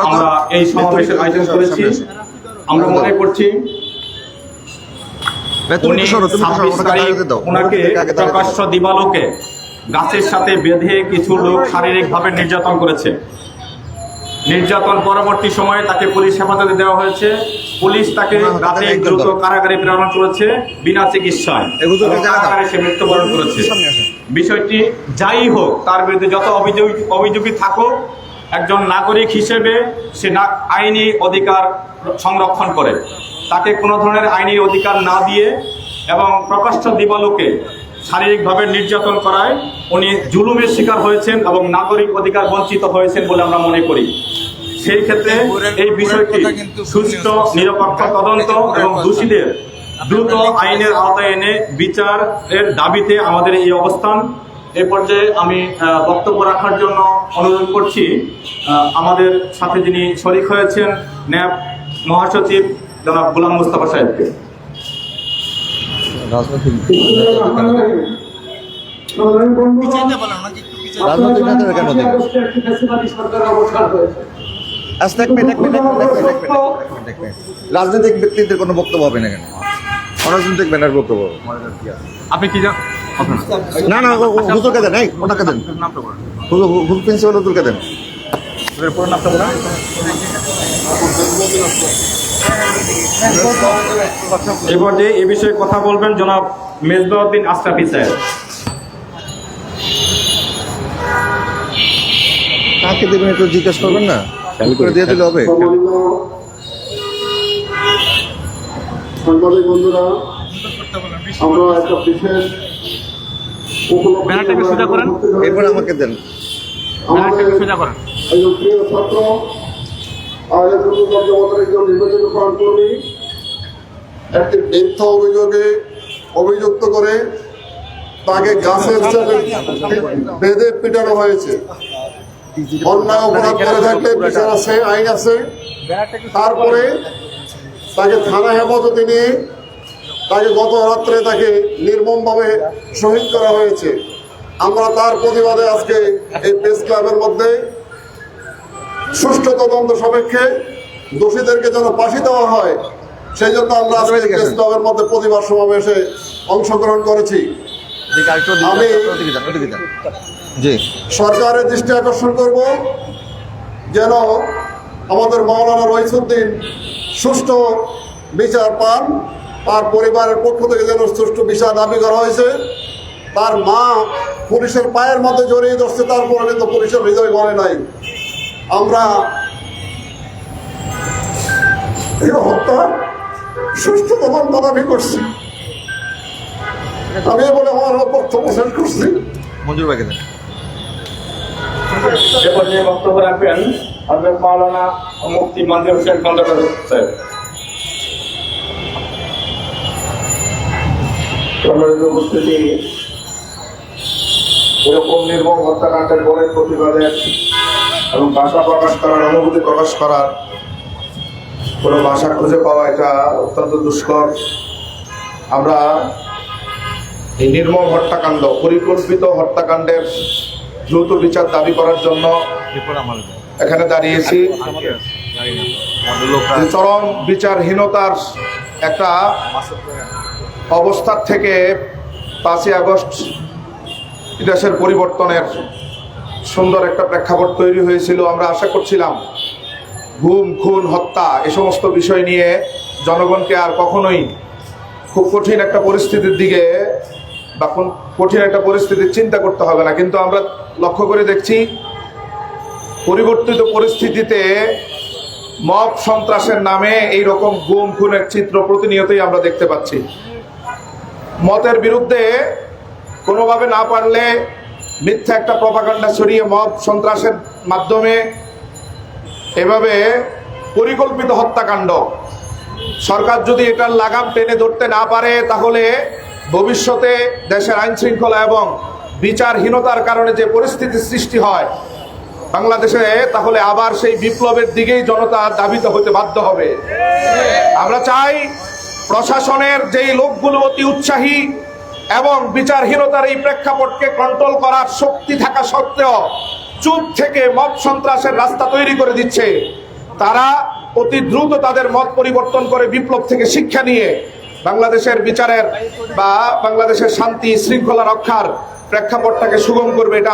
আমরা এই সমাবেশের আয়োজন করেছি। আমরা মনে করছি ওনাকে প্রকাশ্য দিবালোকে গাছের সাথে বেঁধে কিছু লোক শারীরিকভাবে নির্যাতন করেছে। নির্যাতন পরবর্তী সময়ে তাকে পুলিশ হেফাজতে দেওয়া হয়েছে। পুলিশ তাকে রাতে দ্রুত কারাগারে প্রেরণ করেছে বিনা চিকিৎসায়, কারাগারে সে মৃত্যুবরণ করেছে। বিষয়টি যাই হোক, তার বিরুদ্ধে যত অভিযোগই থাকুক, একজন নাগরিক হিসেবে সে আইনি অধিকার সংরক্ষণ করে। তাকে কোনো ধরনের আইনি অধিকার না দিয়ে এবং প্রকাশ্য দিবালোকে শারীরিকভাবে নির্যাতন করায় উনি জুলুমের শিকার হয়েছেন এবং নাগরিক অধিকার বঞ্চিত হয়েছেন বলে আমরা মনে করি। সেই ক্ষেত্রে এই বিষয়টি সুষ্ঠু নিরপেক্ষ তদন্ত এবং দোষীদের দ্রুত আইনের আওতায় এনে বিচারের দাবিতে আমাদের এই অবস্থান। এ পর্যায়ে আমি বক্তব্য রাখার জন্য অনুরোধ করছি আমাদের সাথে যিনি শরীক হয়েছেন ন্যাপ মহাসচিব জনাব গোলাম মুস্তাফা সাহেবকে। রাজনৈতিক ব্যক্তিদের কোনো বক্তব্য হবে না কেন? অরাজনৈতিক ব্যানার বক্তব্য আপনি কি না না হুজুরকে দেন, ওনাকে দেন, হুজুর প্রিন্সিপাল হুজুরকে দেন। এবার যে এ বিষয়ে কথা বলবেন জনাব মেজবাউদ্দিন আশরাফি সাহেব। কাকে দেবেন একটু জিজ্ঞেস করবেন না, করে দিয়ে দিলে হবে। সাংবাদিক বন্ধুরা, আমরা একটা বিশেষ এরপর আমাকে দেন। একজন প্রিয় ছাত্র একজন নির্বাচিত প্রাণকর্মী একটি মিথ্যা অভিযোগে অভিযুক্ত করে তাকে গাছের সাথে বেঁধে পিটানো হয়েছে। অন্যায় অপরাধ করে থাকলে বিচার আছে, আইন আছে। তারপরে তাকে থানা হেফাজতে নিয়ে তাকে গত রাত্রে তাকে নির্মমভাবে শহীদ করা হয়েছে। আমরা তার প্রতিবাদে আজকে এই প্রেস ক্লাবের মধ্যে সুষ্ঠু তদন্ত সাপেক্ষে দোষীদেরকে যেন ফাঁসি দেওয়া হয়, সেই জন্য আমরা আজকে প্রেস ক্লাবের মধ্যে প্রতিবাদ সমাবেশে অংশগ্রহণ করেছি। আমি সরকারের দৃষ্টি আকর্ষণ করব যেন আমাদের মাওলানা রইসুদ্দিন সুষ্ঠু বিচার পান। তার পরিবারের পক্ষ থেকে যেন সুষ্ঠু বিচার দাবি করা হয়েছে। তার মা পুলিশের পায়ের মধ্যে জড়িয়ে ধরছে, তারপরে কিন্তু পুলিশের হৃদয় গলে নাই। আমরা এই হত্যার সুষ্ঠু তদন্ত দাবি করছি। আমি বলে আমার বক্তব্য শেষ করছি। এ পর্যায়ে বক্তব্য রাখবেন হযরত মাওলানা মুফতি মনজুর হোসেন খন্দকার সাহেব। সম্মানিত উপস্থিতি, এরকম নির্মম হত্যাকাণ্ডের পরে প্রতিবাদে এবং ভাষা প্রকাশ করার, অনুভূতি প্রকাশ করার কোনো ভাষা খুঁজে পাওয়া এটা অত্যন্ত দুষ্কর। আমরা এই নির্মম হত্যাকাণ্ড, পরিকল্পিত হত্যাকাণ্ডের দ্রুত বিচার দাবি করার জন্য এখানে দাঁড়িয়েছি। চরম বিচারহীনতার একটা অবস্থার থেকে 5ই আগস্ট ইতিহাসের পরিবর্তনের সুন্দর একটা প্রেক্ষাপট তৈরি হয়েছিল। আমরা আশা করছিলাম গুম, খুন, হত্যা এ সমস্ত বিষয় নিয়ে জনগণকে আর কখনোই খুব কঠিন একটা পরিস্থিতির দিকে বা কঠিন একটা পরিস্থিতির চিন্তা করতে হবে না। কিন্তু আমরা লক্ষ্য করে দেখছি পরিবর্তিত পরিস্থিতিতে মব সন্ত্রাসের নামে এই রকম গুম খুনের চিত্র প্রতিনিয়তই আমরা দেখতে পাচ্ছি। মতের বিরুদ্ধে কোনোভাবে না পারলে মিথ্যা একটা প্রপাগান্ডা ছড়িয়ে মব সন্ত্রাসের মাধ্যমে এভাবে পরিকল্পিত হত্যাকাণ্ড, সরকার যদি এটার লাগাম টেনে ধরতে না পারে তাহলে ভবিষ্যতে দেশের আইন শৃঙ্খলা এবং বিচারহীনতার কারণে যে পরিস্থিতির সৃষ্টি হয় বাংলাদেশে, তাহলে আবার সেই বিপ্লবের দিকেই জনতা ধাবিত হতে বাধ্য হবে। আমরা চাই প্রশাসনের যেই লোকগুলো অতি উৎসাহী এবং বিচারহীনতার এই প্রেক্ষাপটকে কন্ট্রোল করার শক্তি থাকা সত্ত্বেও চুপ থেকে মব সন্ত্রাসের রাস্তা তৈরি করে দিচ্ছে, তারা অতি দ্রুত তাদের মত পরিবর্তন করে বিপ্লব থেকে শিক্ষা নিয়ে বাংলাদেশের বিচারের বা বাংলাদেশের শান্তি শৃঙ্খলা রক্ষার প্রেক্ষাপটটাকে সুগম করবে। এটা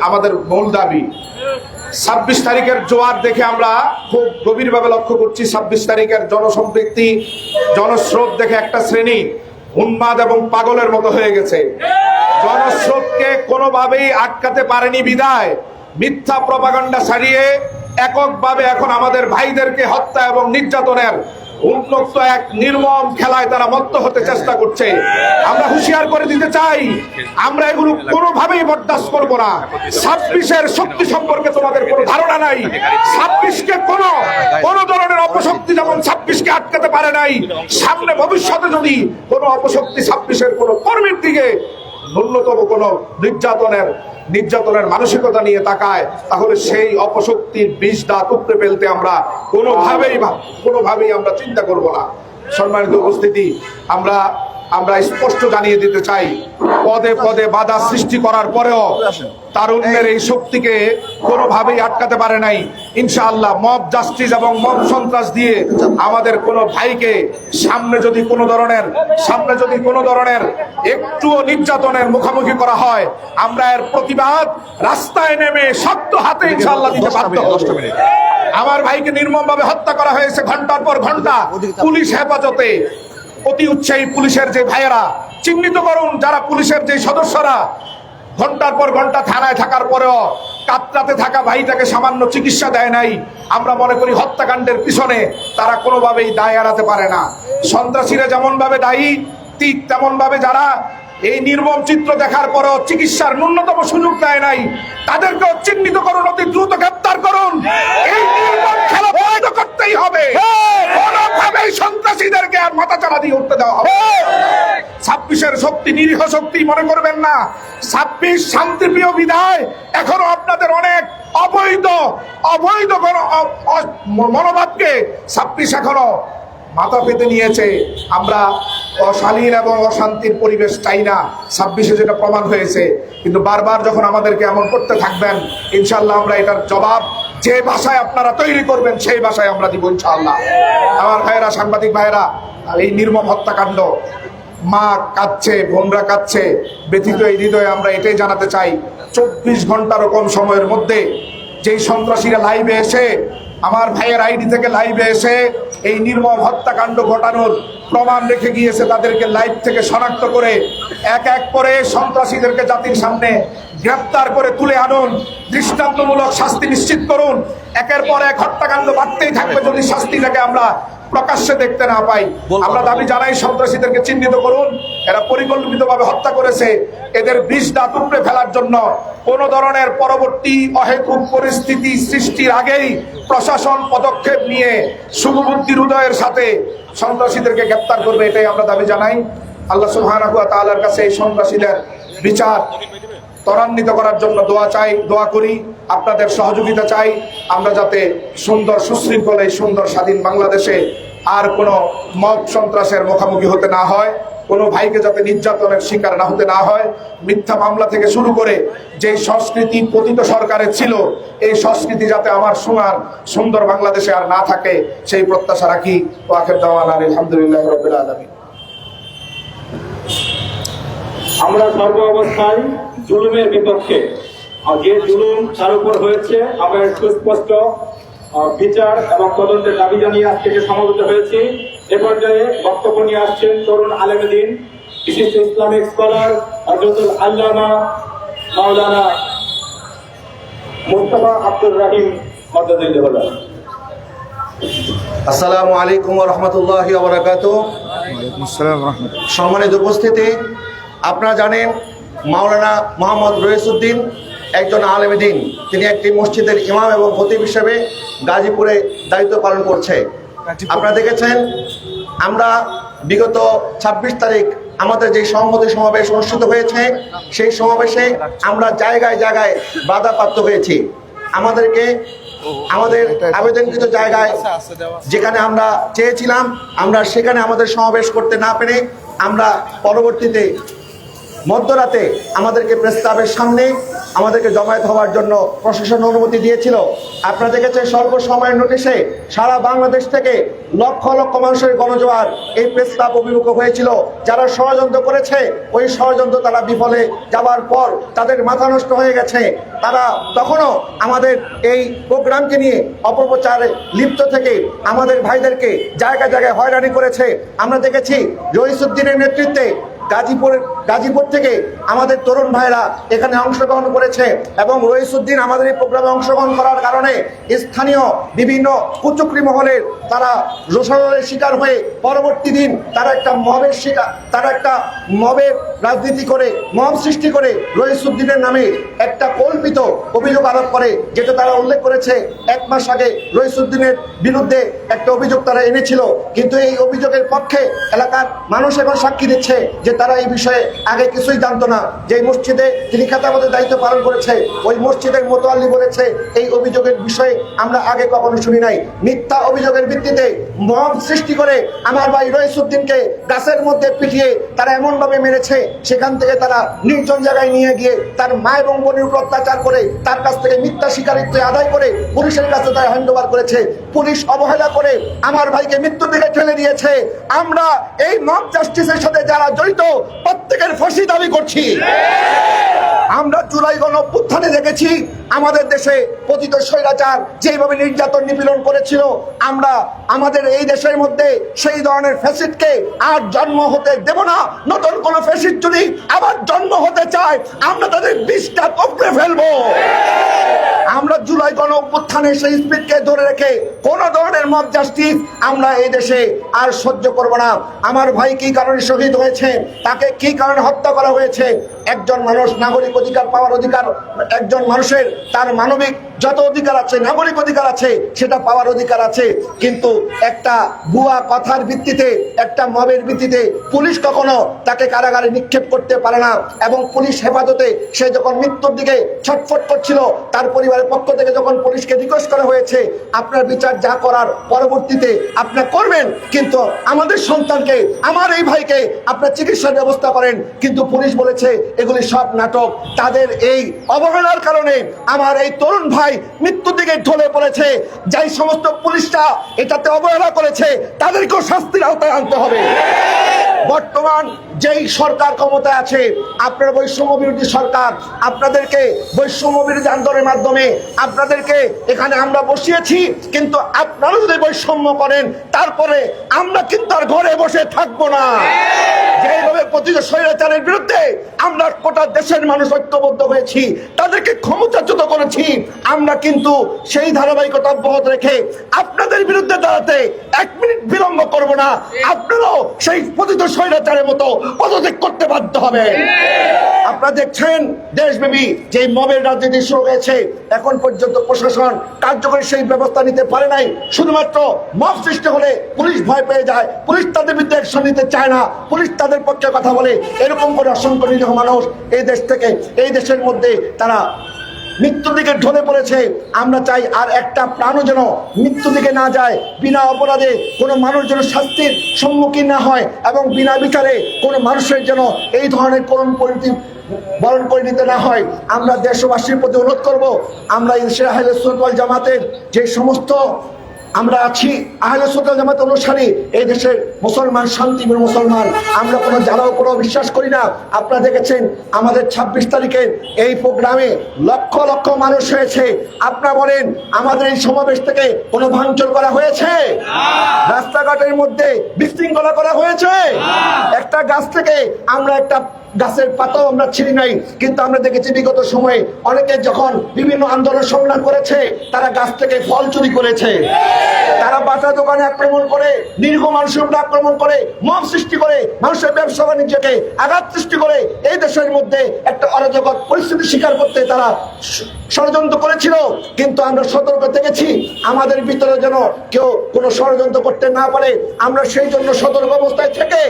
আমাদের মূল দাবি। 26 তারিখের জোয়ার দেখে আমরা খুব গভীরভাবে লক্ষ্য করছি, 26 তারিখের জনসম্পৃক্তি জনস্রোত দেখে একটা শ্রেণী উন্মাদ এবং পাগলের মতো হয়ে গেছে। জনস্রোতকে কোনোভাবেই আটকাতে পারেনি বিদায় মিথ্যা প্রপাগান্ডা ছাড়িয়ে এককভাবে এখন আমাদের ভাইদেরকে হত্যা এবং নির্যাতনের উন্মুক্ত এক নির্মম খেলায় তারা মত্ত হতে চেষ্টা করছে। আমরা হুঁশিয়ার করে দিতে চাই, আমরা এগুলো কোনোভাবেই বরদাস্ত করব না। 26-এর শক্তি সম্পর্কে তোমাদের কোনো ধারণা নাই। 26-কে কোনো ধরনের অপশক্তি যেমন 26-কে আটকাতে পারে নাই, সামনে ভবিষ্যতে যদি কোনো অপশক্তি 26-এর কোনো কর্মীর দিকে ন্যূনতম কোনো নির্যাতনের মানসিকতা নিয়ে তাকায়, তাহলে সেই অপশক্তির বিষ দাঁত উপড়ে ফেলতে আমরা কোনোভাবেই আমরা চিন্তা করব না। সম্মানিত উপস্থিতি, আমরা স্পষ্ট জানিয়ে দিতে চাই, পদে পদে বাধা সৃষ্টি করার পরেও তারুণ্যের এই শক্তিকে কোনোভাবেই আটকাতে পারে নাই। ইনশাআল্লাহ মব জাস্টিস এবং মব সন্ত্রাস দিয়ে আমাদের কোনো ভাইকে সামনে যদি কোনো ধরনের একটুও নির্যাতনের মুখোমুখি করা হয়, আমরা এর প্রতিবাদ রাস্তায় নেমে শক্ত হাতে ইনশাআল্লাহ দিতে বাধ্য হব। আমার ভাইকে নির্মমভাবে হত্যা করা হয়েছে ঘন্টার পর ঘন্টা পুলিশ হেফাজতে। অতি উৎসাহী পুলিশের যে ভাইয়েরা চিহ্নিত করুন, যারা পুলিশের যে সদস্যরা ঘন্টার পর ঘন্টা থানায় থাকার পরেও কাতরাতে থাকা ভাইটাকে সামান্য চিকিৎসা দেয় নাই। আমরা মনে করি হত্যাকাণ্ডের পিছনে তারা কোনোভাবেই দায় এড়াতে পারে না। সন্ত্রাসীরা যেমন ভাবে দায়ী, ঠিক তেমন ভাবে যারা এই নির্মম চিত্র দেখার পরেও চিকিৎসার ন্যূনতম সুযোগ দেয় নাই, তাদেরকেও চিহ্নিত করুন, অতি দ্রুত গ্রেপ্তার করুন। এই নির্মম খেলা বন্ধ করতেই হবে। কোনোভাবেই সন্ত্রাসীদেরকে আর মাথাচাড়া দিয়ে উঠতে দেওয়া হবে। 26-এর শক্তি নিরীহ শক্তি মনে করবেন না। 26 শান্তিপ্রিয় বিধায় এখনো আপনাদের অনেক অবৈধ মনোভাবকে 26 এখনো মাথা পেতে নিয়েছে। আমরা অশালীন এবং অশান্তির পরিবেশ চাই না, 26-এ যেটা প্রমাণ হয়েছে। কিন্তু বারবার যখন আমাদেরকে এমন করতে থাকবেন, ইনশাল্লাহ আমরা এটার জবাব যে ভাষায় আপনারা তৈরি করবেন সেই ভাষায় আমরা দিব ইনশাআল্লাহ। আমার ভাইয়েরা, সাংবাদিক ভাইয়েরা, এই নির্মম হত্যাকাণ্ড, মা কাঁদছে, বোনরা কাঁদছে, ব্যথিত এই হৃদয়ে আমরা এটাই জানাতে চাই, 24 ঘন্টারও কম সময়ের মধ্যে যেই সন্ত্রাসীরা লাইভে এসে আমার ভাইয়ের আইডি থেকে লাইভে এসে এই নির্মম হত্যাকাণ্ড ঘটানোর প্রমাণ রেখে গিয়েছে, তাদেরকে লাইভ থেকে শনাক্ত করে এক এক করে সন্ত্রাসীদেরকে জাতির সামনে গ্রেপ্তার করে তুলে আনুন, দৃষ্টান্তমূলক শাস্তি নিশ্চিত করুন। একের পর এক হত্যাকাণ্ড বাড়তেই থাকবে যদি শাস্তিটাকে আমরা প্রকাশ্যে দেখতে না পাই। আমরা দাবি জানাই, সন্ত্রাসীদেরকে চিহ্নিত করুন। এরা পরিকল্পিতভাবে হত্যা করেছে। এদের বিষ দাঁত উপড়ে ফেলার জন্য কোন ধরনের পরবর্তী অহেতুক পরিস্থিতি সৃষ্টির আগেই প্রশাসন পদক্ষেপ নিয়ে শুভবুদ্ধির উদয়ের সাথে সন্ত্রাসীদেরকে গ্রেপ্তার করবে, এটাই আমরা দাবি জানাই। আল্লাহ সুবহানাহু ওয়া তাআলার কাছে এই সন্ত্রাসীদের বিচার ত্বরান্বিত করার জন্য দোয়া করি, আপনাদের সহযোগিতা চাই। আমরা যাতে সুন্দর সুশৃঙ্খল এই সুন্দর স্বাধীন বাংলাদেশে আর কোনো মব সন্ত্রাসের মুখোমুখি হতে না হয়, কোনো ভাইকে যাতে নির্যাতনের শিকার না হতে না হয়। মিথ্যা মামলা থেকে শুরু করে যে সংস্কৃতি পতিত সরকারের ছিল, এই সংস্কৃতি যাতে আমার সুন্দর বাংলাদেশে আর না থাকে, সেই প্রত্যাশা রাখি। ওয়া আখির দাওয়ানা আলহামদুলিল্লাহি রাব্বিল আলামিন। আমরা সর্ব অবস্থায় জুলুমের বিপক্ষে। আর যে জুলুম তার উপর হয়েছে, আমরা সুস্পষ্ট বিচার এবং তদন্তের দাবি জানিয়ে আজকে সমবেত হয়েছি। এ পর্যায়ে বক্তব্য নিয়ে আসছেন তরুণ আলেমে দ্বীন, বিশিষ্ট ইসলামিক স্কলার হযরতুল আল্লামা মাওলানা মুস্তাফা আব্দুর রহিম মাদাদুল্লাহ। আসসালামু আলাইকুম ওয়া রাহমাতুল্লাহি ওয়া বারাকাতুহু। সম্মানিত উপস্থিতি, আপনারা জানেন মাওলানা মোহাম্মদ রইসউদ্দিন একজন আলেমে দ্বীন। তিনি একটি মসজিদের ইমাম এবং খতিব হিসেবে গাজীপুরে দায়িত্ব পালন করছে। আপনারা দেখেছেন, আমরা বিগত 26 তারিখ আমাদের যে সংহতি সমাবেশ অনুষ্ঠিত হয়েছে, সেই সমাবেশে আমরা জায়গায় জায়গায় বাধাপ্রাপ্ত হয়েছি। আমাদের আবেদনকৃত জায়গায় যেখানে আমরা চেয়েছিলাম, আমরা সেখানে আমাদের সমাবেশ করতে না পেরে আমরা পরবর্তীতে মধ্যরাতে আমাদেরকে প্রেস ক্লাবের সামনে আমাদেরকে জমায়েত হওয়ার জন্য প্রশাসন অনুমতি দিয়েছিল। আপনারা দেখেছেন স্বল্প সময়ের নোটিশে সারা বাংলাদেশ থেকে লক্ষ লক্ষ মানুষের গণজোয়ার এই প্রেস ক্লাব অভিমুখ হয়েছিল। যারা ষড়যন্ত্র করেছে ওই ষড়যন্ত্র তারা বিফলে যাওয়ার পর তাদের মাথা নষ্ট হয়ে গেছে। তারা তখনও আমাদের এই প্রোগ্রামকে নিয়ে অপপ্রচারে লিপ্ত থেকে আমাদের ভাইদেরকে জায়গায় জায়গায় হয়রানি করেছে। আমরা দেখেছি রইসুদ্দিনের নেতৃত্বে গাজীপুর থেকে আমাদের তরুণ ভাইরা এখানে অংশগ্রহণ করেছে এবং রইসুদ্দিন আমাদের এই প্রোগ্রামে অংশগ্রহণ করার কারণে স্থানীয় বিভিন্ন কুচক্রি মহলের তারা রোষানলের শিকার হয়ে পরবর্তী দিন তারা একটা মবের রাজনীতি করে মব সৃষ্টি করে রইসুদ্দিনের নামে একটা কল্পিত অভিযোগ আরোপ করে, যেটা তারা উল্লেখ করেছে 1 মাস আগে রইসুদ্দিনের বিরুদ্ধে একটা অভিযোগ তারা এনেছিল। কিন্তু এই অভিযোগের পক্ষে এলাকার মানুষ এখন সাক্ষী দিচ্ছে যে তারা এই বিষয়ে আগে কিছুই জানতো না। যে মসজিদে তিনি খেতাবতের দায়িত্ব পালন করেছে ওই মসজিদের মোতাল্লি বলেছে এই অভিযোগের বিষয়ে আমরা আগে কখনো শুনি নাই। মিথ্যা অভিযোগের ভিত্তিতে মব সৃষ্টি করে আমার ভাই রইসুদ্দিনকে গাছের মধ্যে পিটিয়ে তারা এমন ভাবে মেরেছে, সেখান থেকে তারা নির্জন জায়গায় নিয়ে গিয়ে তার মা এবং বোনের উপর অত্যাচার করে তার কাছ থেকে মিথ্যা স্বীকারোক্তি আদায় করে পুলিশের কাছে তারা হ্যান্ডওভার করেছে। পুলিশ অবহেলা করে আমার ভাইকে মৃত্যুর দিকে ঠেলে দিয়েছে। আমরা এই মব জাস্টিসের সাথে যারা জড়িত প্রত্যেকের ফাঁসি দাবি করছি। আমরা জুলাই গণঅভ্যুত্থানে দেখেছি আমাদের দেশে পতিত স্বৈরাচার যেভাবে নির্যাতন নিপীড়ন করেছিল। আমরা আমাদের এই দেশের মধ্যে সেই ধরনের ফ্যাসিস্টকে আর জন্ম হতে দেব না। নতুন কোন ফ্যাসিস্ট যদি আবার জন্ম হতে চায় আমরা তাদের বিষটা কপড়ে ফেলবো। আমরা জুলাই গণঅভ্যুত্থানে সেই স্পিডকে ধরে রেখে কোন ধরনের মব জাস্টিস আমরা এই দেশে আর সহ্য করব না। আমার ভাই কি কারণে শহীদ হয়েছে, তাকে কি কারণে হত্যা করা হয়েছে, একজন মানুষ নাগরিক অধিকার পাওয়ার অধিকার, একজন মানুষের তার মানবিক যত অধিকার আছে নাগরিক অধিকার আছে সেটা পাওয়ার অধিকার আছে। কিন্তু একটা ভুয়া কথার ভিত্তিতে একটা মবের ভিত্তিতে পুলিশ কখনো তাকে কারাগারে নিক্ষেপ করতে পারে না। এবং পুলিশ হেফাজতে সে যখন মৃত্যুর দিকে ছটফট করছিল তার পরিবারের পক্ষ থেকে যখন পুলিশকে রিকোয়েস্ট করা হয়েছে আপনার বিচার যা করার পরবর্তীতে আপনার করবেন, কিন্তু আমাদের সন্তানকে আমার এই ভাইকে আপনার চিকিৎসার ব্যবস্থা করেন। কিন্তু পুলিশ বলেছে এগুলি সব নাটক। তাদের এই অবহেলার কারণে আমার এই তরুণ ভাই মৃত্যুর দিকে ঢলে পড়েছে। যাই সমস্ত পুলিশরা এটাতে অবহেলা করেছে তাদেরকেও শাস্তির আওতায় আনতে হবে। বর্তমান যেই সরকার ক্ষমতায় আছে আপনার বৈষম্য বিরোধী সরকার, আপনাদেরকে বৈষম্য বিরোধী আন্দোলনের মাধ্যমে আপনাদেরকে এখানে আমরা বসিয়েছি। কিন্তু আপনারা যদি বৈষম্য করেন তারপরে আমরা কিন্তু আর ঘরে বসে থাকবো না। যেভাবে পতিত স্বৈরাচারের বিরুদ্ধে আমরা গোটা দেশের মানুষ ঐক্যবদ্ধ হয়েছি, তাদেরকে ক্ষমতাচ্যুত করেছি, আমরা কিন্তু সেই ধারাবাহিকতা অব্যাহত রেখে আপনাদের বিরুদ্ধে দাঁড়াতে 1 মিনিট বিলম্ব করব না। আপনারাও সেই পতিত স্বৈরাচারের মতো পদত্যাগ করতে বাধ্য হবে। আপনারা দেখছেন দেশব্যাপী যে মবের রাজনীতি শুরু হয়েছে, এখন পর্যন্ত প্রশাসন কার্যকরী সেই ব্যবস্থা নিতে পারে নাই। শুধুমাত্র মব সৃষ্টি হলে পুলিশ ভয় পেয়ে যায়, পুলিশ তাদের বিরুদ্ধে অ্যাকশন নিতে চায় না, পুলিশ তাদের পক্ষে কথা বলে। এরকম করে অসংখ্য নিরীহ মানুষ এই দেশ থেকে এই দেশের মধ্যে তারা মৃত্যুর দিকে ঢলে পড়েছে। আমরা চাই আর একটা প্রাণও যেন মৃত্যু দিকে না যায়, বিনা অপরাধে কোনো মানুষ যেন শাস্তির সম্মুখীন না হয় এবং বিনা বিচারে কোনো মানুষের যেন এই ধরনের করুণ পরিণতি বরণ করে নিতে না হয়। আমরা দেশবাসীর প্রতি অনুরোধ করব, আমরা ইনশা আহলে সুন্নাত ওয়াল জামাতের যে সমস্ত আমরা আছি আহলে সুন্নাত ওয়াল জামাত অনুসারী, এই দেশের মুসলমান শান্তিপ্রিয় মুসলমান, আমরা কোনো জ্বালাও কোনো বিশ্বাস করি না। আপনারা দেখেছেন আমাদের 26 তারিখের এই প্রোগ্রামে লক্ষ লক্ষ মানুষ হয়েছে। আপনারা বলেন আমাদের এই সমাবেশ থেকে কোনো ভাঙচুর করা হয়েছে? রাস্তাঘাটের মধ্যে বিশৃঙ্খলা করা হয়েছে? একটা গাছ থেকে আমরা একটা গাছের পাতাও আমরা ছিঁড়ি নাই। কিন্তু আমরা দেখেছি বিগত সময়ে অনেকে যখন বিভিন্ন আন্দোলন সংগ্রাম করেছে তারা গাছ থেকে ফল চুরি করেছে, তারা বাটা দোকানে আক্রমণ করে, নিরীহ মানুষের উপর আক্রমণ করে, মব সৃষ্টি করে, মানুষের ব্যবসা বাণিজ্যকে আঘাত সৃষ্টি করে এই দেশের মধ্যে একটা অরাজক পরিস্থিতি স্বীকার করতে তারা ষড়যন্ত্র করেছিল। কিন্তু আমরা সতর্ক থেকেছি আমাদের ভিতরে যেন কেউ কোনো ষড়যন্ত্র করতে না পারে। আমরা সেই জন্য সতর্ক অবস্থায় থেকে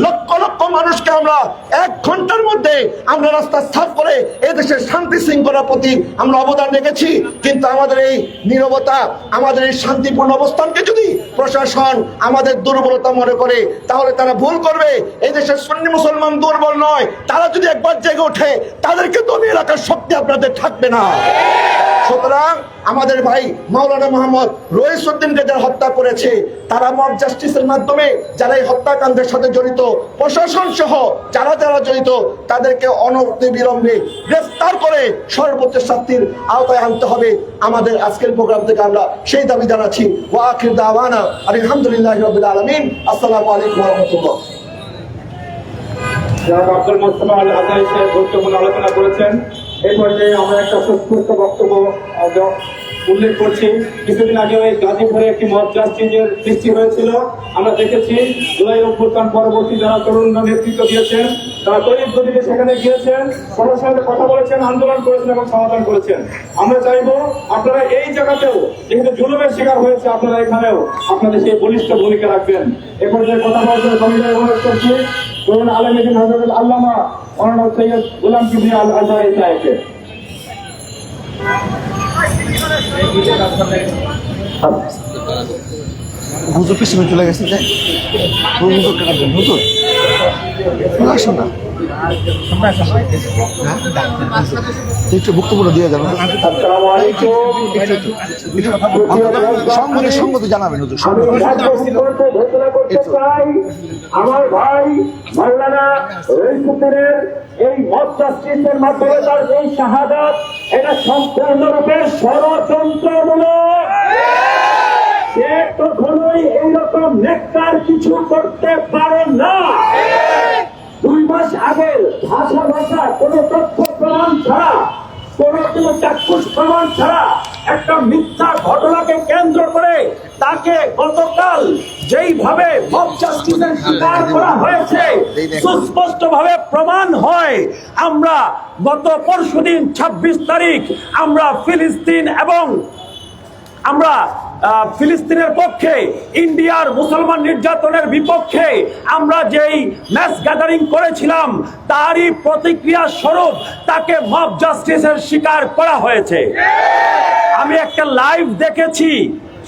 লক্ষ লক্ষ মানুষকে আমরা 1 ঘন্টার মধ্যে আমরা রাস্তা সাফ করে এই দেশের শান্তি শৃঙ্খলার প্রতি আমরা অবদান রেখেছি। কিন্তু আমাদের এই নীরবতা, আমাদের এই শান্তিপূর্ণ অবস্থা অবস্থানকে যদি প্রশাসন আমাদের দুর্বলতা মনে করে তাহলে তারা ভুল করবে। এই দেশের সুন্নি মুসলমান দুর্বল নয়, তারা যদি একবার জেগে ওঠে তাদেরকে দমিয়ে রাখার শক্তি আপনাদের থাকবে না। সুতরাং আমাদের ভাই মাওলানা মোহাম্মদ রইসুদ্দিনকে যারা হত্যা করেছে, তারা মব জাস্টিসের মাধ্যমে যারা এই হত্যাকাণ্ডের সাথে জড়িত, প্রশাসন সহ যারা যারা জড়িত, তাদেরকে অনতিবিলম্বে গ্রেফতার করে সর্বোচ্চ শাস্তির আওতায় আনতে হবে। আমাদের আজকের প্রোগ্রাম থেকে আমরা সেই দাবি জানাচ্ছি। ওয়া আখির দাওয়ানা আলহামদুলিল্লাহি রাব্বিল আলামিন। আসসালামু আলাইকুম ওয়া রাহমাতুল্লাহ। আব্দুল মোস্তফা আল আজহারী সাহেব গুরুত্বপূর্ণ আলোচনা করেছেন। এই পর্যায়ে আমরা একটা সুস্পষ্ট বক্তব্য উল্লেখ করছি। কিছুদিন আগে ওই গাজীপুরে একটি মব জাস্টিসের সৃষ্টি হয়েছিল। আমরা দেখেছি জুলাই অভ্যুত্থান পরবর্তী যারা তরুণরা নেতৃত্ব দিয়েছেন, তারা তরিত গতিতে সেখানে গিয়েছেন, সবার সঙ্গে কথা বলেছেন, আন্দোলন করেছেন এবং সমাধান করেছেন। আমরা চাইবো আপনারা এই জায়গাতেও যেহেতু জুলুমের শিকার হয়েছে, আপনারা এখানেও আপনাদের সেই বলিষ্ঠ ভূমিকা রাখবেন। এ পর্যায়ে কথা বলতে সবাই অনুরোধ করছি তরুণ আলেমীদিন হযরত আল্লামা মাওলানা সৈয়দ গোলাম কিবরিয়া আল আজহারী সাহেবকে। হুজুর পিছনে চলে গেছে যে হুজুর কাটাবেন, হুজুর আসুন না, একটু বক্তব্য দিয়ে যাবেন, সঙ্গতি জানাবেন হুজুর। আমার ভাই মাওলানা রইসুদ্দিনের এই মব জাস্টিসের মাধ্যমে তার এই শাহাদাত, এটা সম্পূর্ণরূপে ষড়যন্ত্রমূলক। সে কখনোই এইরকম নেককার কিছু করতে পারে না। 2 মাস আগে ভাষা কোন তথ্য প্রমাণ ছাড়া, কোন চাক্ষুষ প্রমাণ ছাড়া একটা মিথ্যা ঘটনাকে কেন্দ্র করে তাকে গতকাল যেইভাবে মব জাস্টিসের শিকার করা হয়েছে সুস্পষ্ট ভাবে প্রমাণ হয়। আমরা গত পরশুদিন 26 তারিখ আমরা ফিলিস্তিন এবং আমরা ফিলিস্তিনের পক্ষে, ইন্ডিয়ার মুসলমান নির্যাতনের বিপক্ষে আমরা যেই ম্যাস গ্যাদারিং করেছিলাম, তারই প্রতিক্রিয়া স্বরূপ তাকে মব জাস্টিসের শিকার করা হয়েছে। আমি একটা লাইভ দেখেছি,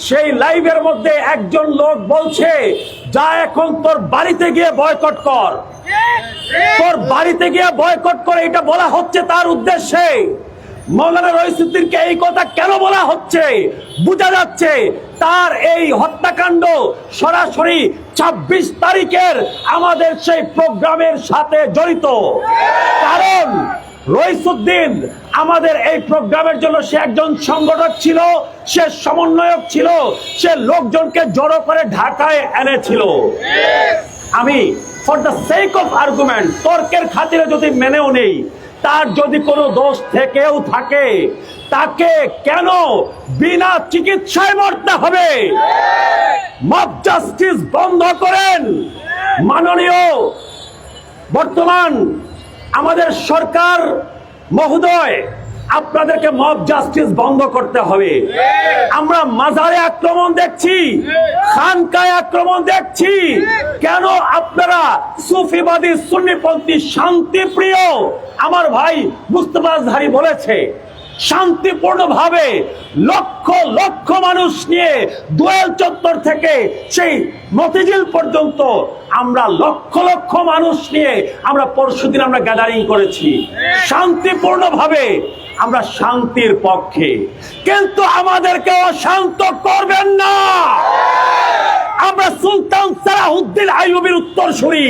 সেই লাইভের মধ্যে একজন লোক বলছে, যা এখন তোর বাড়িতে গিয়ে বয়কট কর, তোর বাড়িতে গিয়ে বয়কট করে, এটা বলা হচ্ছে তার উদ্দেশ্যে। মাওলানা রইসুদ্দিনকে এই কথা কেন বলা হচ্ছে? বোঝা যাচ্ছে তার এই হত্যাকাণ্ড সরাসরি 26 তারিখের আমাদের সেই প্রোগ্রামের সাথে জড়িত। কারণ রইসুদ্দিন আমাদের এই প্রোগ্রামের জন্য সে একজন সংগঠক ছিল, সে সমন্বয়ক ছিল, সে লোকজনকে জড়ো করে ঢাকায় এনেছিল। আমি for the sake of argument, তর্কের খাতিরে যদি মেনেও নেই, তার যদি কোনো দোষ থেকেও থাকে, তাকে কেন বিনা চিকিৎসায় মরতে হবে? মব জাস্টিস বন্ধ করেন। মাননীয় বর্তমান আমাদের সরকার মহোদয়, আপনাদেরকে মব জাস্টিস বন্ধ করতে হবে। আমরা মাজারে আক্রমণ দেখছি, খানকায় আক্রমণ দেখছি, কেন আপনারা সুফিবাদী সুন্নিপন্থী শান্তিপ্রিয় আমার ভাই মুস্তাফা আজহারী বলেছে, শান্তিপূর্ণভাবে লক্ষ লক্ষ মানুষ নিয়ে দোয়েল চত্বর থেকে সেই মতিঝিল পর্যন্ত আমরা লক্ষ লক্ষ মানুষ নিয়ে আমরা পরশুদিন আমরা গ্যাদারিং করেছি শান্তিপূর্ণভাবে। আমরা শান্তির পক্ষে, কিন্তু আমাদেরকে অশান্ত করবেন না। আমরা সুলতান সালাহুদ্দিন আইয়ুবীর উত্তরসূরি,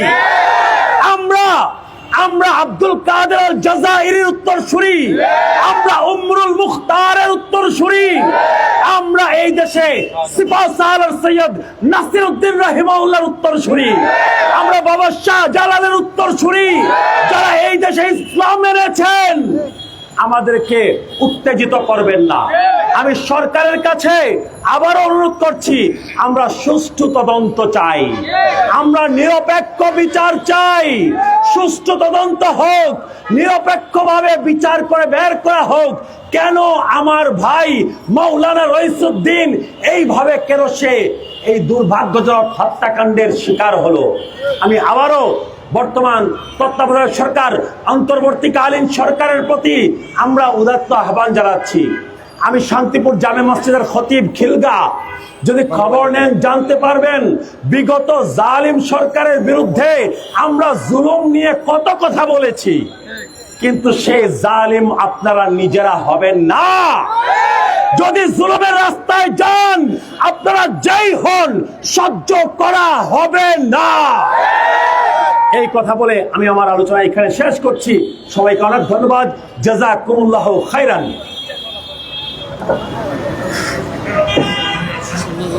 আমরা আব্দুল কাদের আল জাযাইরির উত্তরসূরি, আমরা উমরুল মুখতারের উত্তরসূরি, আমরা এই দেশে সিপাহ সালার সৈয়দ নাসিরউদ্দিন রাহিমাহুল্লাহর উত্তরসূরি, আমরা বাবা শাহ জালালের উত্তরসূরি, যারা এই দেশে ইসলাম এনেছেন। আমাদেরকে উত্তেজিত করবেন না। আমি সরকারের কাছে আবার অনুরোধ করছি, আমরা সুষ্ঠু তদন্ত চাই, আমরা নিরপেক্ষ বিচার চাই। সুষ্ঠু তদন্ত হোক, নিরপেক্ষভাবে বিচার করে বের করা হোক, কেন আমার ভাই মাওলানা রইসুদ্দিন এইভাবে কেন সে এই দুর্ভাগ্যজনক হত্যাকাণ্ডের শিকার হলো। আমি আবারও বর্তমান তত্ত্বাবধায়ক সরকার, অন্তর্বর্তীকালীন সরকারের প্রতি আমরা উদাত্ত আহ্বান জানাচ্ছি। আমি শান্তিপুর জামে মসজিদের খতিব খিলগা, যদি খবর নেন জানতে পারবেন বিগত জালিম সরকারের বিরুদ্ধে আমরা জুলুম নিয়ে কত কথা বলেছি, কিন্তু সেই জালিম আপনারা নিজেরা হবেন না। যদি জুলুমের রাস্তায় যান আপনারা যেই হন সহ্য করা হবে না। এই কথা বলে আমি আমার আলোচনা এখানে শেষ করছি। সবাইকে অনেক ধন্যবাদ। জাযাকুমুল্লাহু খাইরান।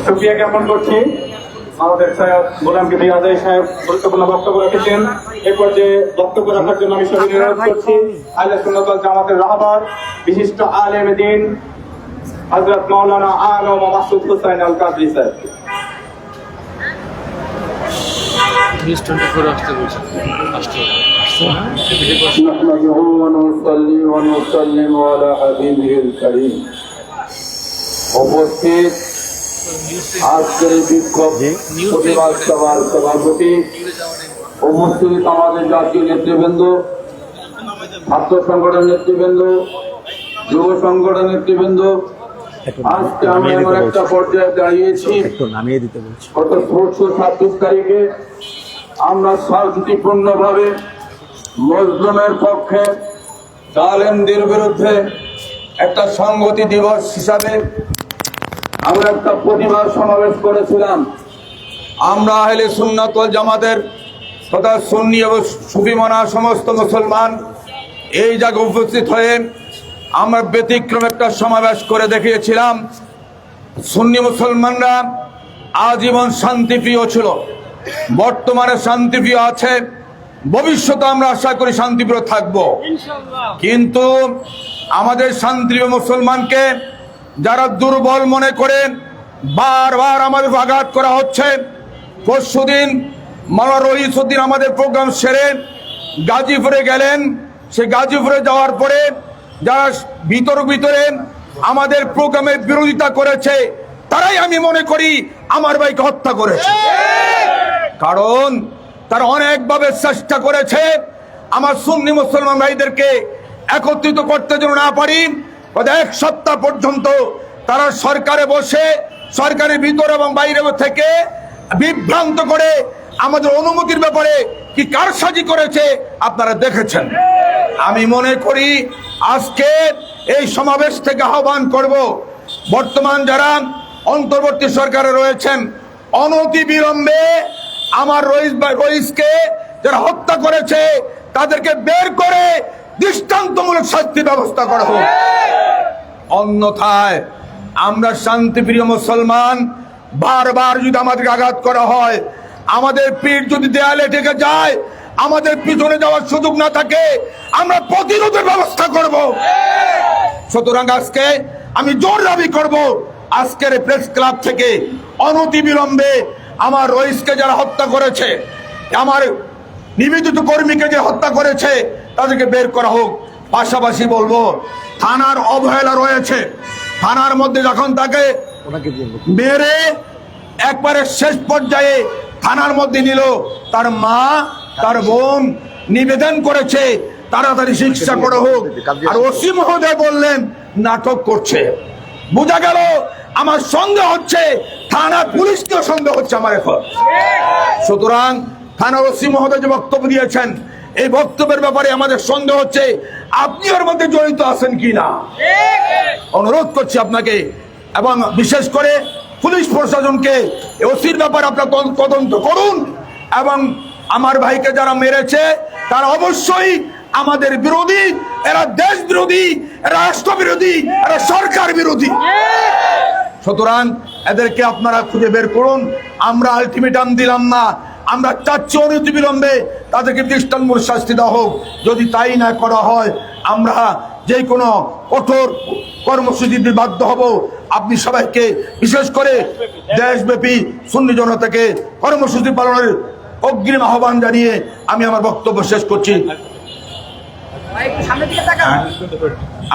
শুকরিয়া জ্ঞাপন করছি আমাদের সাহেব গোলাম কিবরি আজাই সাহেব গুরুত্বপূর্ণ বক্তব্য রেখেছেন। এই পর্যায়ে বক্তব্য রাখার জন্য আমি সবাই অনুরোধ করছি আহলে সুন্নাত ওয়াল জামাতের রাহবার বিশিষ্ট আলেম দ্বীন হযরত মাওলানা আলম মাসুদ হুসাইন আল কাদরি সাহেব। نحمده ونصلي ونسلم على حبيبه الكريم। উপস্থিত আজকের এই বিক্ষোভ প্রতিবাদ সভার সভাপতি, উপস্থিত আমাদের জাতীয় নেতৃবৃন্দ, ছাত্র সংগঠন নেতৃবৃন্দ, যুব সংগঠন নেতৃবৃন্দ, আজকে আমি এমন একটা পর্যায়ে দাঁড়িয়েছি, গত 27 তারিখে আমরা শান্তিপূর্ণভাবে মজলুমের পক্ষে জালেমদের বিরুদ্ধে একটা সংহতি দিবস হিসাবে আমরা একটা প্রতিবাদ সমাবেশ করেছিলাম। আমরা আহলে সুন্নাত ওয়াল জামাতের তথা সুন্নি এবং সুফি মানা সমস্ত মুসলমান এই জায়গায় উপস্থিত হয়ে আমরা ব্যতিক্রম একটা সমাবেশ করে দেখিয়েছিলাম। সুন্নি মুসলমানরা আজীবন শান্তিপ্রিয় ছিল, বর্তমানে শান্তিপ্রিয় আছে, ভবিষ্যতে আমরা আশা করি শান্তিপ্রিয় থাকব। কিন্তু আমাদের শান্তিপ্রিয় মুসলমানকে যারা দুর্বল মনে করেন বারবার আমাদের আঘাত করা হচ্ছে। পরশুদিন মাওলানা রইসউদ্দিন আমাদের প্রোগ্রাম সেরে গাজীপুরে গেলেন। সে গাজীপুরে যাওয়ার পরে যারা ভিতরে আমাদের প্রোগ্রামের বিরোধিতা করেছে তারাই আমি মনে করি আমার ভাইকে হত্যা করেছে। কারণ তারা অনেকভাবে চেষ্টা করেছে আমার সুন্নি মুসলমান ভাইদেরকে একত্রিত করতে যেন না পারি। এক সপ্তাহ পর্যন্ত তারা সরকারে বসে সরকারের ভিতর এবং বাইরে থেকে বিভ্রান্ত করে আমাদের অনুমতির ব্যাপারে কি কারসাজি করেছে আপনারা দেখেছেন। আমি মনে করি আজকে এই সমাবেশ থেকে আহ্বান করব, বর্তমান যারা অন্তর্বর্তী সরকারে রয়েছেন অনতি বিলম্বে আমার রইসকে যারা হত্যা করেছে তাদেরকে বের করে দৃষ্টান্তমূলক শাস্তি ব্যবস্থা করা হোক। অন্যথায় আমরা শান্তিপ্রিয় মুসলমান বারবার যদি আমাদেরকে আঘাত করা হয়, আমাদের পিঠ যদি দেয়ালে ঠেকে যায়, আমাদের পিছনে যাওয়ার সুযোগ না থাকে, আমরা প্রতিরোধের ব্যবস্থা করব। সুতরাং আজকে আমি জোর দাবি করব আজকের প্রেস ক্লাব থেকে অনতি বিলম্বে আমার রইসকে যারা হত্যা করেছে, আমার নিবেদিত কর্মীকে যে হত্যা করেছে তাদেরকে বের করা হোক। পাশাপাশি বলবো থানার অবহেলা রয়েছে। থানার মধ্যে যখন তাকে মেরে একবারে শেষ পর্যায়ে থানার মধ্যে নিল, তার মা তার বোন নিবেদন করেছে তাড়াতাড়ি শিক্ষা করা হোক। আর ওসি মহোদয় বললেন নাটক করছে। বোঝা গেল আমার সন্দেহ হচ্ছে, থানা পুলিশকেও সন্দেহ হচ্ছে আমার এখন। সুতরাং থানার ওসি মহোদয় যে বক্তব্য দিয়েছেন এই বক্তব্যের ব্যাপারে আমাদের সন্দেহ হচ্ছে আপনি ওর মধ্যে জড়িত আছেন কিনা। অনুরোধ করছি আপনাকে এবং বিশেষ করে পুলিশ প্রশাসনকে ওসির ব্যাপারে আপনারা তদন্ত করুন এবং আমার ভাইকে যারা মেরেছে তারা অবশ্যই আমাদের বিরোধী, এরা দেশ বিরোধী, এরা রাষ্ট্র বিরোধী, এরা সরকার বিরোধী। সুতরাং এদেরকে আপনারা খুঁজে বের করুন। আমরা আলটিমেটাম দিলাম না, আমরা চাচ্ছি অনতি বিলম্বে তাদেরকে দৃষ্টান্তমূলক শাস্তি দেওয়া হোক। যদি তাই না করা হয় আমরা যে কোনো কঠোর কর্মসূচি দিতে বাধ্য হব। আপনি সবাইকে বিশেষ করে দেশব্যাপী সুন্নি জনতাকে কর্মসূচি পালনের অগ্রিম আহ্বান জানিয়ে আমি আমার বক্তব্য শেষ করছি।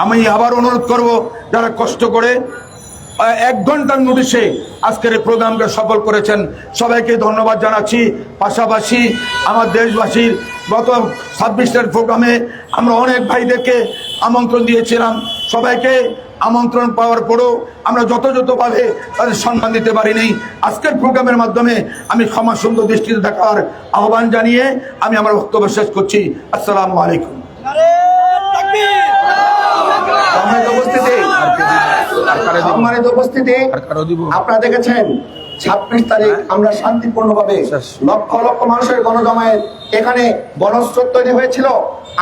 আমি আবার অনুরোধ করব যারা কষ্ট করে 1 ঘন্টার নোটিশে আজকের এই প্রোগ্রামকে সফল করেছেন সবাইকে ধন্যবাদ জানাচ্ছি। পাশাপাশি আমার দেশবাসীর গত 26 প্রোগ্রামে আমরা অনেক ভাইদেরকে আমন্ত্রণ দিয়েছিলাম, সবাইকে আমন্ত্রণ পাওয়ার পরেও আমরা যথাযথভাবে তাদের সম্মান দিতে পারিনি। আজকের প্রোগ্রামের মাধ্যমে আমি ক্ষমা সুন্দর দৃষ্টিতে দেখার আহ্বান জানিয়ে আমি আমার বক্তব্য শেষ করছি। আসসালামু আলাইকুম। সম্মানিত উপস্থিতি, আপনারা দেখেছেন 26 তারিখ আমরা শান্তিপূর্ণভাবে লক্ষ লক্ষ মানুষের গণজমায়েত এখানে গণস্রোত তৈরি হয়েছিল।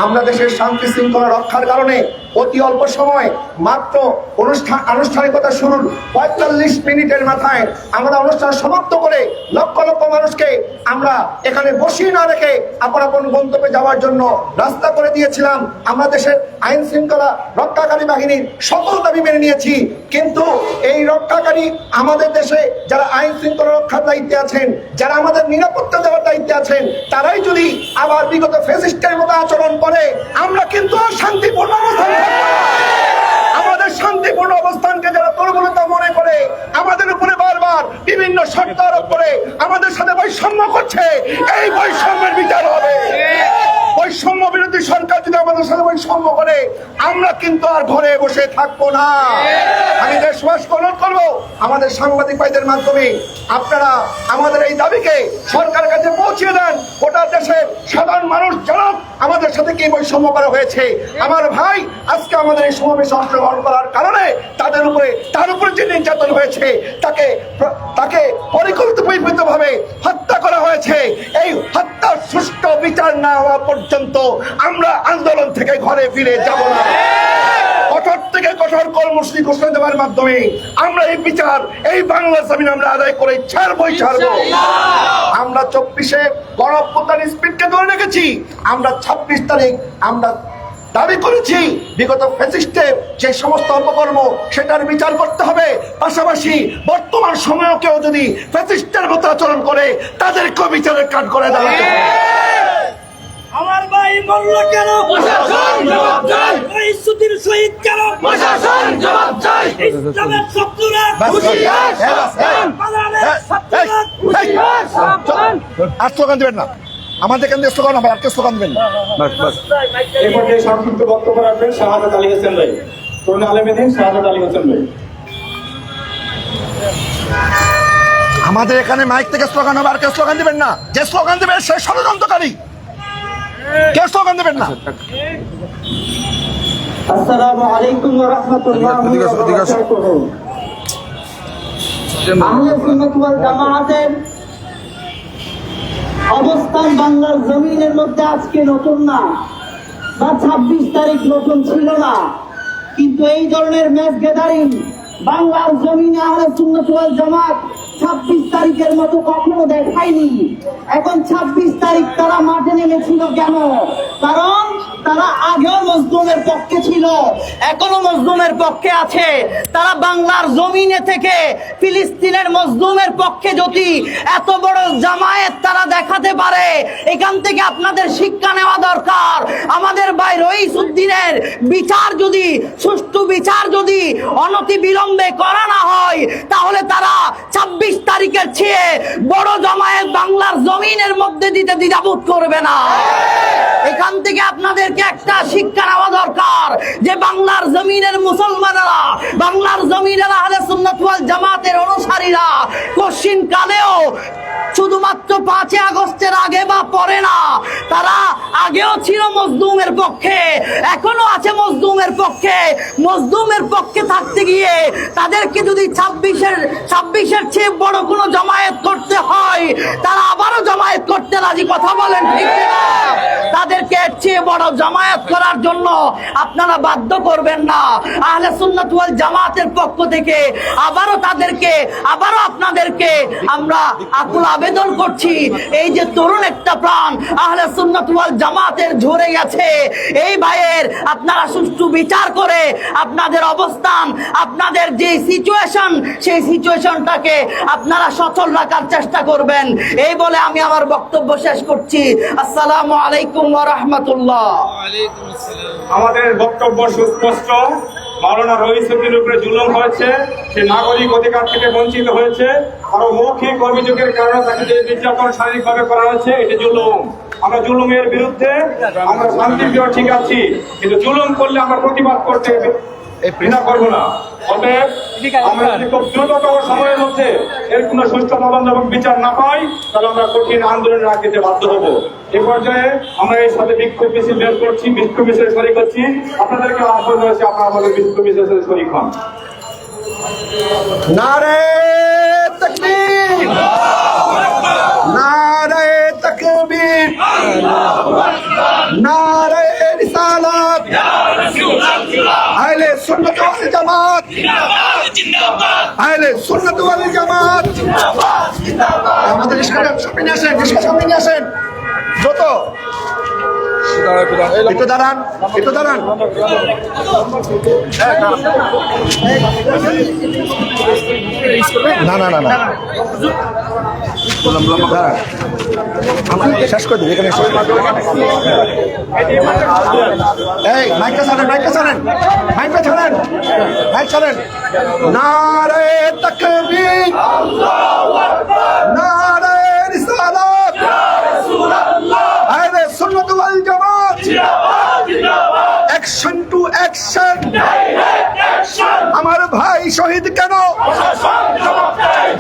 আমরা দেশের শান্তি শৃঙ্খলা রক্ষার কারণে অতি অল্প সময় মাত্র আনুষ্ঠানিকতা শুরুর 45 মিনিটের মাথায় আমরা অনুষ্ঠান সমাপ্ত করে লক্ষ লক্ষ মানুষকে আমরা এখানে বসিয়ে না রেখে আপন আপন গন্তব্যে যাওয়ার জন্য রাস্তা করে দিয়েছিলাম। আমরা দেশের আইন শৃঙ্খলা রক্ষাকারী বাহিনীর সকল দাবি মেনে নিয়েছি, কিন্তু এই রক্ষাকারী আমাদের দেশে যারা আইন শৃঙ্খলা রক্ষার দায়িত্বে আছেন, যারা আমাদের নিরাপত্তা দেওয়ার দায়িত্বে আছেন, তারাই যদি আবার বিগত ফ্যাসিস্টের মতো আচরণ করে, আমরা কিন্তু শান্তিপূর্ণ অবস্থান আমাদের শান্তিপূর্ণ অবস্থানকে যারা দুর্বলতা মনে করে আমাদের উপরে বারবার বিভিন্ন শর্ত আরোপ করে আমাদের সাথে বৈষম্য করছে, এই বৈষম্যের বিচার হবে। বৈষম্য বিরোধী সরকার যদি আমাদের সাথে বৈষম্য করে, আমরা কিন্তু আর ঘরে বসে থাকবো না। আমি দেশবাসীকে অনুরোধ করবো, আমাদের সাংবাদিক ভাইদের মাধ্যমে আপনারা আমাদের এই দাবিকে সরকারের কাছে পৌঁছে দেন। গোটা দেশের সাধারণ মানুষ জানান আমাদের সাথে কি বৈষম্য করা হয়েছে। আমার ভাই আজকে আমাদের এই সমাবেশে অংশগ্রহণ করার কারণে তার উপরে যে নির্যাতন হয়েছে, তাকে পরিকল্পিতভাবে হত্যা করা হয়েছে। এই হত্যার সুষ্ঠু বিচার না হওয়া পর্যন্ত আমরা আন্দোলন থেকে ঘরে ফিরে যাব না। কঠোর থেকে কঠোর কর্মসূচি ঘোষণা দেওয়ার মাধ্যমে আমরা এই বিচার এই বাংলা জমিন আমরা আদায় করে ছাড়বই ছাড়বো। আমরা 24-এ গণঅভ্যুত্থান স্পিডকে ধরে রেখেছি। আমরা 26 তারিখ আমরা দাবি করেছি বিগত ফ্যাসিস্টের যে সমস্ত অপকর্ম সেটার বিচার করতে হবে। পাশাপাশি বর্তমান সময়কেও যদি ফ্যাসিস্টের মতো আচরণ করে তাদেরকেও বিচারের কাঠ করে দেওয়া হবে। আমার ভাই মরল কেন? প্রশাসন জবাব চাই। ইসুদ্দিন শহীদ কেন? প্রশাসন জবাব চাই। ইসলামের শত্রুরা হুঁশিয়ার সাবধান। বাংলাদেশের শত্রুরা হুঁশিয়ার সাবধান। আর স্লোগান দেবেন না, আমাদের এখান থেকে স্লোগান হবে, আর কে স্লোগান দেবেন না। এই পর্যায়ে সংক্ষিপ্ত বক্তব্য রাখবেন শাহাদাত আলী হোসেন ভাই, তরুণ আলেমেদিন শাহাদাত আলী হোসেন ভাই। আমাদের এখানে মাইক থেকে স্লোগান হবে, আর কে স্লোগান দেবেন না। যে স্লোগান দেবে সে ষড়যন্ত্রকারী, কে স্লোগান দেবেন না। আসসালামু আলাইকুম ওয়া রাহমাতুল্লাহি ওয়া বারাকাতুহু। আহলে সুন্নাত ওয়াল জামাআতের অবস্থান বাংলার জমিনের মধ্যে আজকে নতুন না, বা 26 তারিখ নতুন ছিল না, কিন্তু এই ধরনের ম্যাচ গ্যাদারিং বাংলার জমিনে আহলে সুন্নাত ওয়াল জামাত 26 তারিখের মতো কখনো দেখায়নি। এখন 26 তারিখ তারা মাঠে নেমেছিল কেন? কারণ তারা আগেও মজলুমের পক্ষে ছিল, এখনো মজলুমের পক্ষে আছে। তারা বাংলার জমিনে থেকে ফিলিস্তিনের মজলুমের পক্ষে যদি এত বড় জামায়াত তারা দেখাতে পারে, এখান থেকে আপনাদের শিক্ষা নেওয়া দরকার। আমাদের ভাই রইসউদ্দিনের বিচার যদি সুষ্ঠু বিচার যদি অনতি বিলম্বে করা না হয়, তাহলে তারা 26 তারিখের চেয়ে বড় জামায়াত বাংলার জমিনের মধ্যে দিতে দ্বিধাবোধ করবে না। এখান থেকে আপনাদেরকে একটা শিক্ষা নেওয়া দরকার যে বাংলার জমিনের মুসলমানেরা, বাংলার জমিনের আহলে সুন্নাত ওয়াল জামাতের অনুসারীরা কশিন কালেও শুধুমাত্র 5 আগস্টের আগে বা পরে না, তারা আগেও ছিল মজলুমের পক্ষে, এখনো আছে মজলুমের পক্ষে। মজলুমের পক্ষে থাকতে গিয়ে তাদেরকে যদি 26-এর চেয়ে বড় কোনো জামায়াত করতে হয়, তারা আবারও জামায়াত করতে রাজি। কথা বলেন ঠিক না? তাদেরকে এর চেয়ে বড় জামায়াত করার জন্য আপনারা বাধ্য করবেন না। আহলে সুন্নাত ওয়াল জামাতের পক্ষ থেকে আবারও আপনাদেরকে আমরা আকুল আবেদন করছি, এই যে তরুণ একটা প্রাণ আহলে সুন্নাত ওয়াল জামাতের ঝরে গেছে, এই ভাইয়ের আপনারা সুষ্ঠু বিচার করে আপনাদের অবস্থান, আপনাদের যে সিচুয়েশন, সেই সিচুয়েশনটাকে আপনারা সচল রাখার চেষ্টা করবেন। এই বলে আমি আমার বক্তব্য শেষ করছি। আসসালামু আলাইকুম ওয়া রাহমাতুল্লাহ। আমাদের বক্তব্য সুস্পষ্ট। মাওলানা রইসউদ্দিনের উপরে জুলুম হয়েছে, সে নাগরিক অধিকার থেকে বঞ্চিত হয়েছে। আরো মৌখিক অভিযোগের কারণে তাকে যে নির্যাতন শারীরিকভাবে করা হয়েছে, এটি জুলুম। আমরা জুলুমের বিরুদ্ধে, আমরা শান্তিপ্রিয় ঠিক আছি, কিন্তু জুলুম করলে আমরা প্রতিবাদ করতে ঘৃণা করবো না। অতএব আমরা যদি খুব দ্রুততম সময়ের মধ্যে এর কোনো সুষ্ঠু তদন্ত এবং বিচার না পাই, তাহলে আমরা কঠিন আন্দোলনে রাখ দিতে বাধ্য হব। এই পর্যায়ে আমরা এর সাথে বিক্ষোভ মিছিল বের করছি, বিক্ষোভ মিছিলে শরীক হচ্ছি। আপনাদেরকে আহ্বান করেছি, আপনারা আমাদের বিক্ষোভ মিছিলের সাথে শরীক হন। নারে তাকবীর, নারে তাকবীর, নারে রিসালাত, আহলে সুন্নাত ওয়াল জামাত, আহলে সুন্নাত ওয়াল জামাত। আমাদের সামনে আসেন, সামনে আসেন যত একটু দাঁড়ান, একটু দাঁড়ান। না না না না, দাঁড়ান, আমরা শেষ করে দিই এখানে। এই মাইকটা ছাড়েন, মাইকটা ছাড়েন, মাইকটা ছাড়েন, মাইক ছাড়েন। নারে তাকবীর, নারে রিসালাত, আহলে সুন্নাত ওয়াল জামাত, অ্যাকশন টু অ্যাকশন। আমার ভাই শহীদ কেন?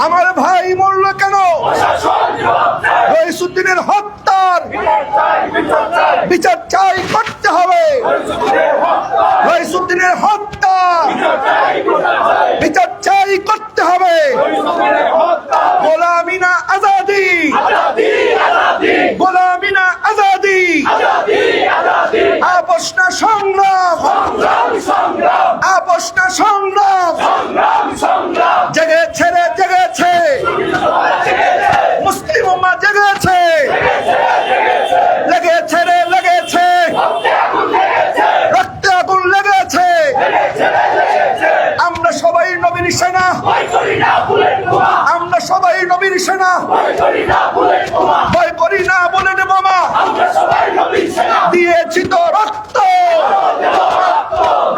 আমার ভাই মরল কেন? রইসুদ্দিনের হত্যার বিচার চাই করতে হবে। রইসুদ্দিনের হত্যা বিচার চাই করতে হবে। গোলামি না আজাদি, গোলামি না আজাদি, আপোষ না সংগ্রাম, আপোষ না সংগ্রাম। জেগেছে রে জেগেছে, মুসলিম উম্মাহ জেগেছে, লেগেছে রে লেগেছে, রক্তে আগুন লেগেছে। আমরা সবাই নবীর সেনা, আমরা সবাই নবীর সেনা, ভয় করি না বুলেট বোমা, দিয়েছি তো রক্ত,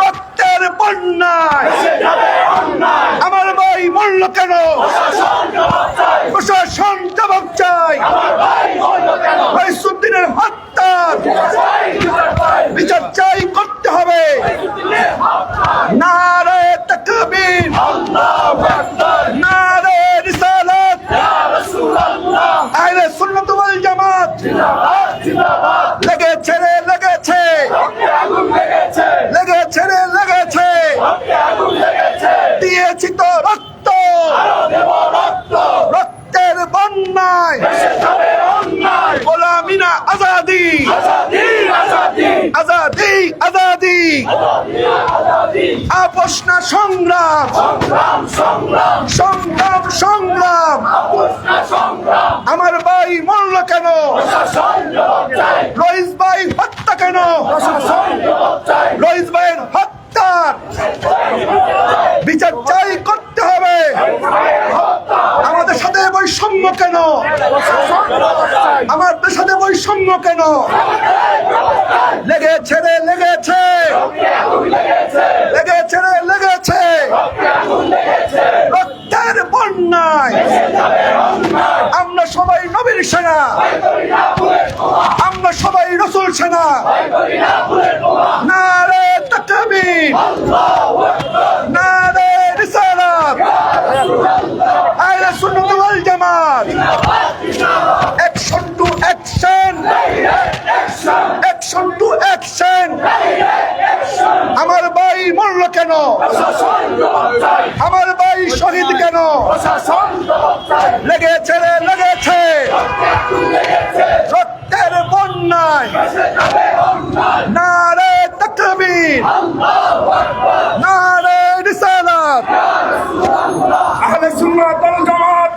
রক্তের বন্যায়। আমার ভাই মরল কেন? প্রশাসন জবাব চাই। রইসুদ্দিনের হত্যার বিচার চাই করতে হবে। নারে তাকবীর, নারে রিসালাত, আহলে সুন্নাত ওয়াল জামাত। লেগেছে রে লেগেছে, লেগেছে রে লেগেছে, দিয়েছি তো রক্ত, রক্তের বন্যায়। গোলামি না আজাদি, আজাদি আজাদি, আপোষ না সংগ্রাম, সংগ্রাম সংগ্রাম। আমার ভাই মরল কেন? রইস ভাই হত্যা কেন? রইস ভাইয়ের হত্যার বিচার চাই করতে হবে। আমাদের সাথে বৈষম্য কেন? আমাদের সাথে বৈষম্য কেন? লেগেছে রে লেগেছে, লেগেছে রে লেগেছে, রক্তের বন্যায়। আমরা সবাই নবীর সেনা, আমরা সবাই রসুল সেনা। নারে তাকবীর, নারে রিসালাত, আহলে সুন্নাত ওয়াল জামাত। Action to action, action to action. আমার ভাই মরল কেন? আমার ভাই শহীদ কেন? লেগেছে রে লেগেছে, রক্তের বন্যায়। নারে তাকবীর, নারে রিসালাত, আহলে সুন্নাত ওয়াল জামাত।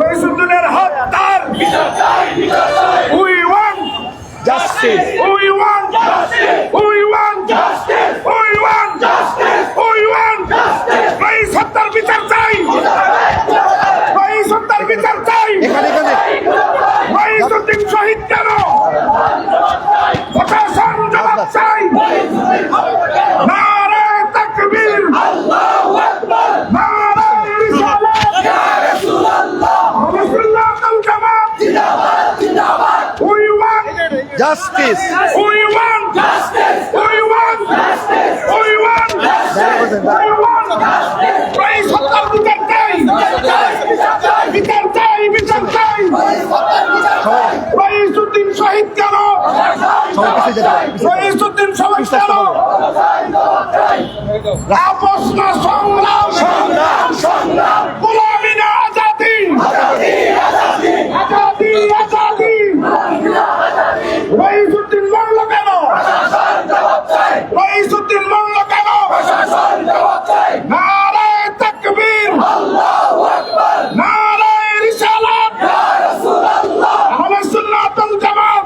রইসুদ্দিনের হত্যার we want justice, we want justice, we want justice, we want justice, we want justice। রইস হত্যার বিচার চাই, রইস হত্যার বিচার চাই। রইসুদ্দিন শহীদ কেন? প্রশাসন জবাব চাই। নারে তাকবীর, আল্লাহু আকবার, নারে রিসালাত, ইয়া রাসূলুল্লাহ, রাসূলুল্লাহ ওয়াল জামাত। জিন্দাবাদ জিন্দাবাদ। We want justice We want justice. We want justice. We want justice. We want justice. Praise হত্যার বিচার চাই। বিচার চাই, বিচার চাই। রইসুদ্দিন শহীদ কেন? রইসুদ্দিন শহীদ কেন? আপোষ না সংগ্রাম, সংগ্রাম, সংগ্রাম। গোলামি না আজাদি, আজাদি, আজাদি, আজাদি। রইসুদ্দিন মরল কেন? রইসুদ্দিন মরল কেন? নারায়ে তাকবীর, নারায়ে রিসালাত, আহলে সুন্নাত ওয়াল জামাত।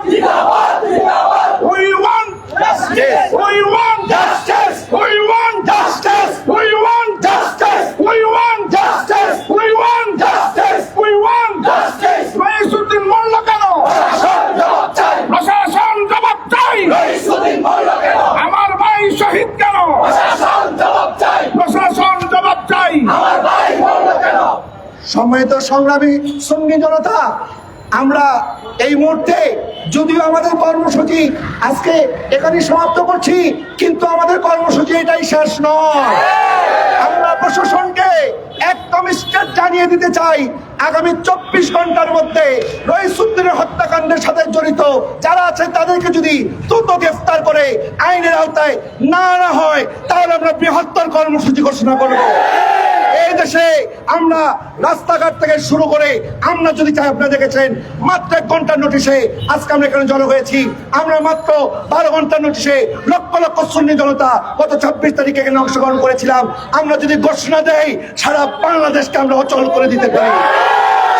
We want justice. We want justice. We want justice. We want justice. We want justice. We want justice. We want justice. Raisuddin মরল কেন? প্রশাসন জবাব চাই। আমার ভাই শহীদ কেন? প্রশাসন জবাব চাই। সম্মানিত সংগ্রামী সঙ্গী জনতা, আমরা এই মুহূর্তে যদিও আমাদের কর্মসূচি আজকে এখানে সমাপ্ত করছি, কিন্তু আমাদের কর্মসূচি এটাই শেষ নয়। আমরা প্রশাসনকে একদম স্ট্রেট জানিয়ে দিতে চাই, আগামী 24 ঘন্টার মধ্যে রইসুদ্দিনের হত্যাকাণ্ডের সাথে জড়িত যারা আছে তাদেরকে যদি দ্রুত গ্রেফতার করে আইনের আওতায় না আনা হয়, তাহলে আমরা বৃহত্তর কর্মসূচি ঘোষণা করব। এই দেশে আমরা রাস্তাঘাট থেকে শুরু করে আমরা যদি চাই, আপনারা দেখেছেন মাত্র 1 ঘন্টার নোটিশে আজকে আমরা এখানে জড়ো হয়েছি। আমরা মাত্র 12 ঘন্টার নোটিশে লক্ষ লক্ষ সুন্নি জনতা গত 26 তারিখে এখানে অংশগ্রহণ করেছিলাম। আমরা যদি ঘোষণা দেই, সারা বাংলাদেশকে আমরা অচল করে দিতে পারি।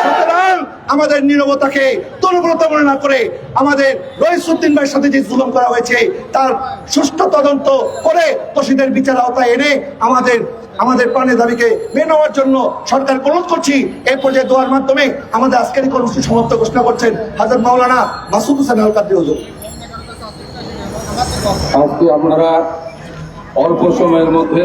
সুতরাং আমাদের নীরবতাকে দুর্বলতা মনে না করে আমাদের রইসুদ্দিন ভাইয়ের সাথে যে জুলুম করা হয়েছে তার সুষ্ঠু তদন্ত করে দোষীদের বিচার আওতায় এনে আমাদের প্রাণের দাবিকে মেনে নেওয়ার জন্য সরকার অনুরোধ করছি। এই পর্যায়ে দোয়ার মাধ্যমে আমাদের আজকের এই কর্মসূচি সমাপ্ত ঘোষণা করছেন হযরত মাওলানা মাসুদ হোসেন আল কাদরি হুজুর। আজকে আপনারা অল্প সময়ের মধ্যে